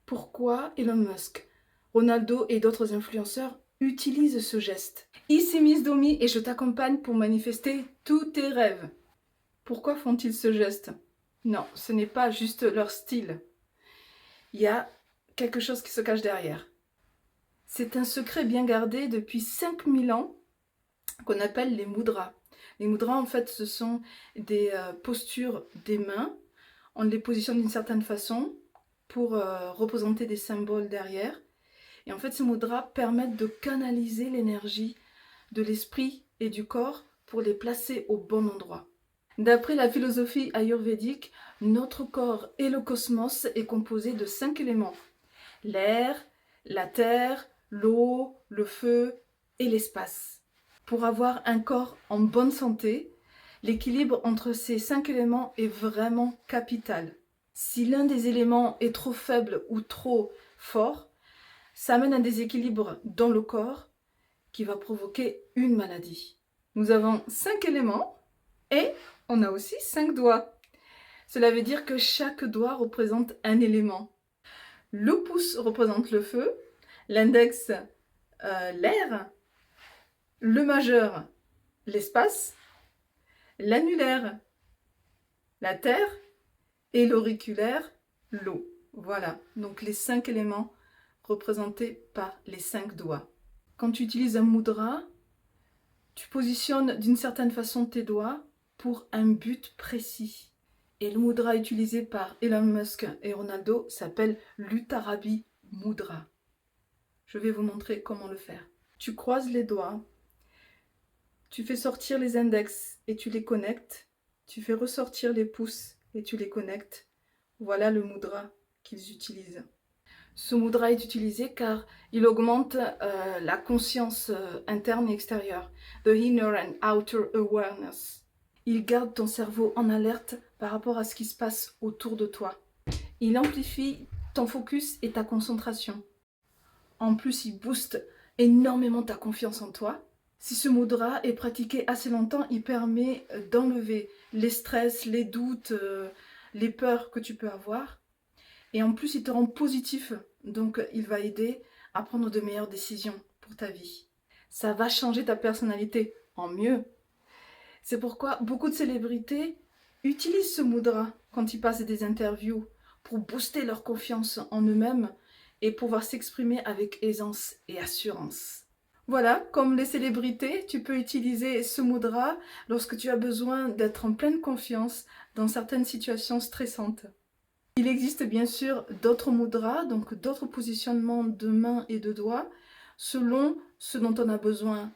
pourquoi Elon Musk, Ronaldo et d'autres influenceurs utilisent ce geste. Ici Miss Domi et je t'accompagne pour manifester tous tes rêves. Pourquoi font-ils ce geste? Non, ce n'est pas juste leur style. Il y a quelque chose qui se cache derrière. C'est un secret bien gardé depuis 5000 ans qu'on appelle les mudras. Les mudras, en fait, ce sont des postures des mains. On les positionne d'une certaine façon pour représenter des symboles derrière. Et en fait, ces mudras permettent de canaliser l'énergie de l'esprit et du corps pour les placer au bon endroit. D'après la philosophie ayurvédique, notre corps et le cosmos est composé de 5 éléments. L'air, la terre, l'eau, le feu et l'espace. Pour avoir un corps en bonne santé, l'équilibre entre ces 5 éléments est vraiment capital. Si l'un des éléments est trop faible ou trop fort, ça amène un déséquilibre dans le corps qui va provoquer une maladie. Nous avons 5 éléments et on a aussi 5 doigts. Cela veut dire que chaque doigt représente un élément. Le pouce représente le feu, l'index l'air, le majeur l'espace, l'annulaire la terre et l'auriculaire l'eau. Voilà, donc les 5 éléments représentés par les 5 doigts. Quand tu utilises un mudra, tu positionnes d'une certaine façon tes doigts pour un but précis. Et le mudra utilisé par Elon Musk et Ronaldo s'appelle l'Uttarabi Mudra. Je vais vous montrer comment le faire. Tu croises les doigts, tu fais sortir les index et tu les connectes. Tu fais ressortir les pouces et tu les connectes. Voilà le mudra qu'ils utilisent. Ce mudra est utilisé car il augmente la conscience interne et extérieure. The inner and outer awareness. Il garde ton cerveau en alerte par rapport à ce qui se passe autour de toi. Il amplifie ton focus et ta concentration. En plus, il booste énormément ta confiance en toi. Si ce mudra est pratiqué assez longtemps, il permet d'enlever les stress, les doutes, les peurs que tu peux avoir. Et en plus, il te rend positif. Donc, il va aider à prendre de meilleures décisions pour ta vie. Ça va changer ta personnalité en mieux. C'est pourquoi beaucoup de célébrités utilisent ce mudra quand ils passent des interviews pour booster leur confiance en eux-mêmes et pouvoir s'exprimer avec aisance et assurance. Voilà, comme les célébrités, tu peux utiliser ce mudra lorsque tu as besoin d'être en pleine confiance dans certaines situations stressantes. Il existe bien sûr d'autres mudras, donc d'autres positionnements de mains et de doigts, selon ce dont on a besoin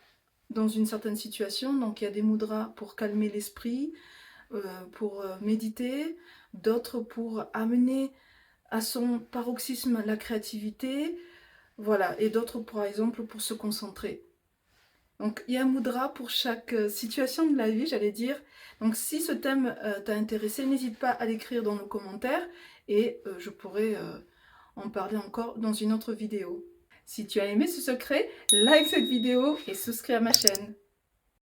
dans une certaine situation. Donc il y a des mudras pour calmer l'esprit, pour méditer, d'autres pour amener à son paroxysme la créativité, voilà, et d'autres par exemple pour se concentrer. Donc il y a un mudra pour chaque situation de la vie, j'allais dire. Donc si ce thème t'a intéressé, n'hésite pas à l'écrire dans nos commentaires et je pourrai en parler encore dans une autre vidéo. Si tu as aimé ce secret, like cette vidéo et souscris à ma chaîne.